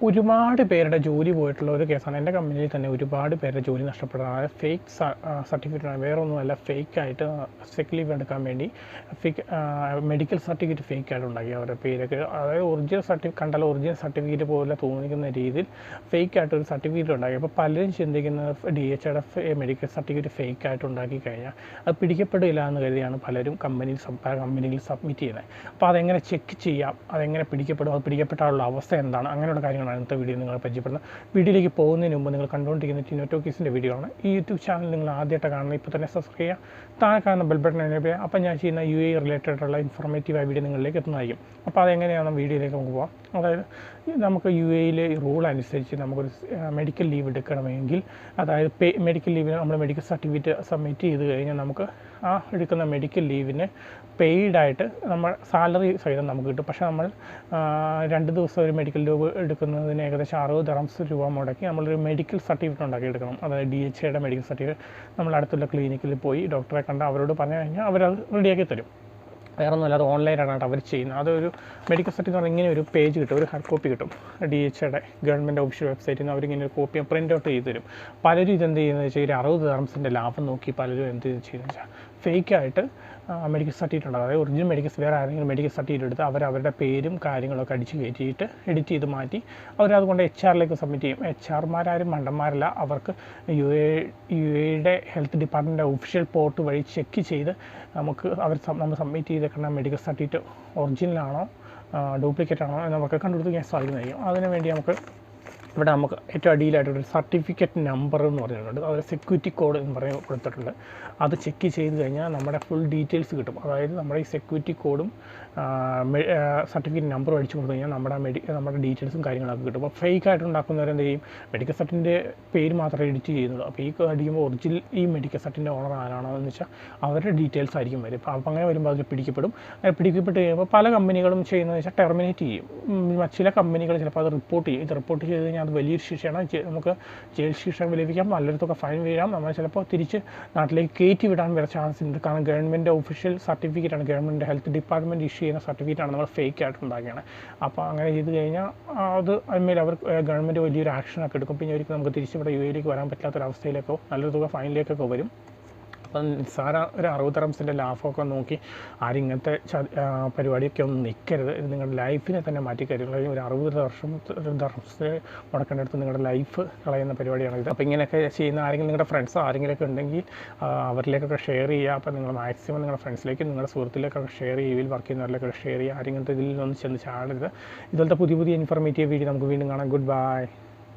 ഒരുപാട് പേരുടെ ജോലി പോയിട്ടുള്ള ഒരു കേസാണ്. എൻ്റെ കമ്പനിയിൽ തന്നെ ഒരുപാട് പേരുടെ ജോലി നഷ്ടപ്പെടുന്നത്. അതായത് ഫേക്ക് സർട്ടിഫിക്കറ്റാണ്, വേറെ ഒന്നുമല്ല, ഫേക്കായിട്ട് സിക്ക് ലീവ് എടുക്കാൻ വേണ്ടി മെഡിക്കൽ സർട്ടിഫിക്കറ്റ് ഫേക്കായിട്ട് ഉണ്ടാക്കി അവരുടെ പേരൊക്കെ. അതായത് ഒറിജിനൽ കണ്ടാൽ ഒറിജിനൽ സർട്ടിഫിക്കറ്റ് പോലെ തോന്നിക്കുന്ന രീതിയിൽ ഫേക്കായിട്ട് ഒരു സർട്ടിഫിക്കറ്റ് ഉണ്ടാക്കി. അപ്പോൾ പലരും ചിന്തിക്കുന്നത് DHAയുടെ മെഡിക്കൽ സർട്ടിഫിക്കറ്റ് ഫേക്കായിട്ട് ഉണ്ടാക്കി കഴിഞ്ഞാൽ അത് പിടിക്കപ്പെടില്ല എന്ന് കരുതിയാണ് പലരും കമ്പനിയിൽ സബ്മിറ്റ് ചെയ്യുന്നത്. അപ്പോൾ അതെങ്ങനെ ചെക്ക് ചെയ്യാം, അതെങ്ങനെ പിടിക്കപ്പെടും, അത് പിടിക്കപ്പെട്ടാലുള്ള അവസ്ഥ എന്താണ്, അങ്ങനെയുള്ള കാര്യങ്ങളാണ് ഇന്നത്തെ വീഡിയോ നിങ്ങളെ പരിചയപ്പെടുന്നത്. വീഡിയോയിലേക്ക് പോകുന്നതിന് മുമ്പ് നിങ്ങൾ കണ്ടുകൊണ്ടിരിക്കുന്ന ടിനോ ടോക്കീസിൻ്റെ വീഡിയോ ആണ്. ഈ യൂട്യൂബ് ചാനൽ നിങ്ങൾ ആദ്യമായിട്ട് കാണുന്നത് ഇപ്പോൾ തന്നെ സബ്സ്ക്രൈബ് ചെയ്യുക, താഴെ കാണുന്ന ബെൽ ബട്ടൺ എനേബിൾ ചെയ്യുക. അപ്പോൾ ഞാൻ ചെയ്യുന്ന UAE റിലേറ്റഡ് ഉള്ള ഇൻഫോർമേറ്റീവായ വീഡിയോ നിങ്ങളിലേക്ക് എത്തുന്നതായിരിക്കും. അപ്പോൾ അതെങ്ങനെയാണ് വീഡിയോയിലേക്ക് നമുക്ക് പോകാം. അതായത് നമുക്ക് UAEയിലെ റൂൾ അനുസരിച്ച് നമുക്കൊരു മെഡിക്കൽ ലീവ് എടുക്കണമെങ്കിൽ, അതായത് മെഡിക്കൽ ലീവിന് നമ്മൾ മെഡിക്കൽ സർട്ടിഫിക്കറ്റ് സബ്മിറ്റ് ചെയ്ത് കഴിഞ്ഞാൽ നമുക്ക് ആ എടുക്കുന്ന മെഡിക്കൽ ലീവിന് പെയ്ഡായിട്ട് നമ്മൾ സാലറി സഹിതം നമുക്ക് കിട്ടും. പക്ഷേ നമ്മൾ 2 ദിവസം ഒരു മെഡിക്കൽ ലീവ് എടുക്കുന്നതിന് ഏകദേശം 60 ദിർഹംസ് മുടക്കി നമ്മളൊരു മെഡിക്കൽ സർട്ടിഫിക്കറ്റ് ഉണ്ടാക്കി എടുക്കണം. അതായത് DHAയുടെ മെഡിക്കൽ സർട്ടിഫിക്കറ്റ് നമ്മൾ അടുത്തുള്ള ക്ലിനിക്കിൽ പോയി ഡോക്ടറെ കണ്ട് അവരോട് പറഞ്ഞു കഴിഞ്ഞാൽ അവരത് റെഡിയാക്കി തരും. വേറെ ഒന്നുമല്ല, അത് ഓൺലൈനാണ് അവർ ചെയ്യുന്നത്. അതൊരു മെഡിക്കൽ സർട്ടിഫിക്കറ്റ് എന്ന് പറഞ്ഞാൽ ഇങ്ങനെ ഒരു പേജ് കിട്ടും, ഒരു ഹാർഡ് കോപ്പി കിട്ടും. DHAയുടെ ഗവൺമെൻറ് ഒഫീഷ്യൽ വെബ്സൈറ്റിൽ നിന്ന് അവരിങ്ങനെ ഒരു കോപ്പി പ്രിൻ്റ് ഔട്ട് ചെയ്ത് തരും. പലരും ഇതെന്ത് ചെയ്യുന്നത് വെച്ചാൽ 60 ദിർഹംസിൻ്റെ ലാഭം നോക്കി പലരും എന്ത് ചെയ്യുന്നത് വെച്ചാൽ ഫേക്കായിട്ട് മെഡിക്കൽ സർട്ടിഫിക്കറ്റ് ഉണ്ടാകും. അതായത് ഒറിജിനൽ വേറെ ആരെങ്കിലും മെഡിക്കൽ സർട്ടിഫിക്കറ്റ് എടുത്ത് അവരുടെ പേരും കാര്യങ്ങളൊക്കെ അടിച്ച് കയറ്റിയിട്ട് എഡിറ്റ് ചെയ്ത് മാറ്റി അവരതുകൊണ്ട് HR സബ്മിറ്റ് ചെയ്യും. HR മണ്ടന്മാരല്ല, അവർക്ക് UAEയുടെ ഹെൽത്ത് ഡിപ്പാർട്ട്മെൻറ്റ് ഒഫീഷ്യൽ പോർട്ട് വഴി ചെക്ക് ചെയ്ത് നമ്മൾ സബ്മിറ്റ് ചെയ്തേക്കുന്ന മെഡിക്കൽ സർട്ടിഫിക്കറ്റ് ഒറിജിനലാണോ ഡ്യൂപ്ലിക്കേറ്റ് ആണോ എന്ന് നമുക്ക് കണ്ടുപിടിക്കാൻ സാധിക്കുന്നതായിരിക്കും. അതിനുവേണ്ടി നമുക്ക് ഏറ്റവും അടിയിലായിട്ടൊരു സർട്ടിഫിക്കറ്റ് നമ്പർ എന്ന് പറഞ്ഞിട്ടുണ്ട്, അതൊരു സെക്യൂരിറ്റി കോഡ് എന്ന് പറഞ്ഞ് കൊടുത്തിട്ടുണ്ട്. അത് ചെക്ക് ചെയ്ത് കഴിഞ്ഞാൽ നമ്മുടെ ഫുൾ ഡീറ്റെയിൽസ് കിട്ടും. അതായത് നമ്മുടെ ഈ സെക്യൂരിറ്റി കോഡും സർട്ടിഫിക്കറ്റ് നമ്പറും അടിച്ചു കൊടുത്തു കഴിഞ്ഞാൽ നമ്മുടെ ഡീറ്റെയിൽസും കാര്യങ്ങളൊക്കെ കിട്ടും. അപ്പോൾ ഫേക്കായിട്ട് ഉണ്ടാക്കുന്നവരെന്ത് ചെയ്യും, മെഡിക്കൽ സർട്ടിൻ്റെ പേര് മാത്രമേ എഡിറ്റ് ചെയ്യുന്നുള്ളൂ. അപ്പോൾ ഈ അടിക്കുമ്പോൾ ഒറിജിനൽ ഈ മെഡിക്കൽ സർട്ടിൻ്റെ ഓണർ ആരാണോ എന്ന് വെച്ചാൽ അവരുടെ ഡീറ്റെയിൽസ് ആയിരിക്കും വരും. അപ്പോൾ അങ്ങനെ വരുമ്പോൾ അതിൽ പിടിക്കപ്പെട്ട് കഴിയുമ്പോൾ പല കമ്പനികളും ചെയ്യുന്നതെന്ന് വെച്ചാൽ ടെർമിനേറ്റ് ചെയ്യും. ചില കമ്പനികൾ ചിലപ്പോൾ അത് റിപ്പോർട്ട് ചെയ്യും. ഇത് റിപ്പോർട്ട് ചെയ്ത് കഴിഞ്ഞാൽ അത് വലിയൊരു ശിക്ഷയാണ്. നമുക്ക് ജയിൽ ശിക്ഷ ലഭിക്കാം, നല്ലൊരു തുക ഫൈൻ വീഴാം. നമ്മൾ ചിലപ്പോൾ തിരിച്ച് നാട്ടിലേക്ക് കയറ്റി വിടാൻ വരെ ചാൻസ് ഉണ്ട്. കാരണം ഗവൺമെൻറ് ഒഫീഷ്യൽ സർട്ടിഫിക്കറ്റാണ്, ഗവൺമെൻറ് ഹെൽത്ത് ഡിപ്പാർട്ട്മെൻറ്റ് ഇഷ്യൂ ചെയ്യുന്ന സർട്ടിഫിക്കറ്റാണ് നമ്മൾ ഫേക്കായിട്ട് ഉണ്ടാക്കിയാണ്. അപ്പോൾ അങ്ങനെ ചെയ്ത് കഴിഞ്ഞാൽ അതിന്മേൽ ഗവൺമെൻറ് വലിയൊരു ആക്ഷനൊക്കെ എടുക്കും. പിന്നെ ഒരിക്കലും നമുക്ക് തിരിച്ചിവിടെ UAEയിലേക്ക് വരാൻ പറ്റാത്തൊരവസ്ഥയിലേക്കോ നല്ലൊരു തുക ഫൈനിലേക്കൊക്കെ വരും. അപ്പം നിസ്സാര ഒരു 60 ദിർഹംസിൻ്റെ ലാഭമൊക്കെ നോക്കി ആരും ഇങ്ങനത്തെ പരിപാടിയൊക്കെ ഒന്നും നിൽക്കരുത്. ഇത് നിങ്ങളുടെ ലൈഫിനെ തന്നെ മാറ്റിക്കരുത്. ഒരു 60 ദിർഹംസ് മുടക്കേണ്ടടുത്ത് നിങ്ങളുടെ ലൈഫ് കളയുന്ന പരിപാടിയാണ് ഇത്. അപ്പോൾ ഇങ്ങനെയൊക്കെ ചെയ്യുന്ന ആരെങ്കിലും നിങ്ങളുടെ ഫ്രണ്ട്സോ ആരെങ്കിലുമൊക്കെ ഉണ്ടെങ്കിൽ അവരിലേക്കൊക്കെ ഷെയർ ചെയ്യുക. അപ്പോൾ നിങ്ങൾ മാക്സിമം നിങ്ങളുടെ ഫ്രണ്ട്സിലേക്കും നിങ്ങളുടെ സുഹൃത്തിലേക്കൊക്കെ ഷെയർ ചെയ്യുക, വർക്ക് ചെയ്യുന്നവരിലേക്കൊക്കെ ഷെയർ ചെയ്യുക. ആരെങ്കിലും ഇതിൽ നിന്ന് ചെന്ന് ചാടരുത്. ഇതുപോലത്തെ പുതിയ ഇൻഫോർമേറ്റീവ് വീഡിയോ നമുക്ക് വീണ്ടും കാണാം. Good bye.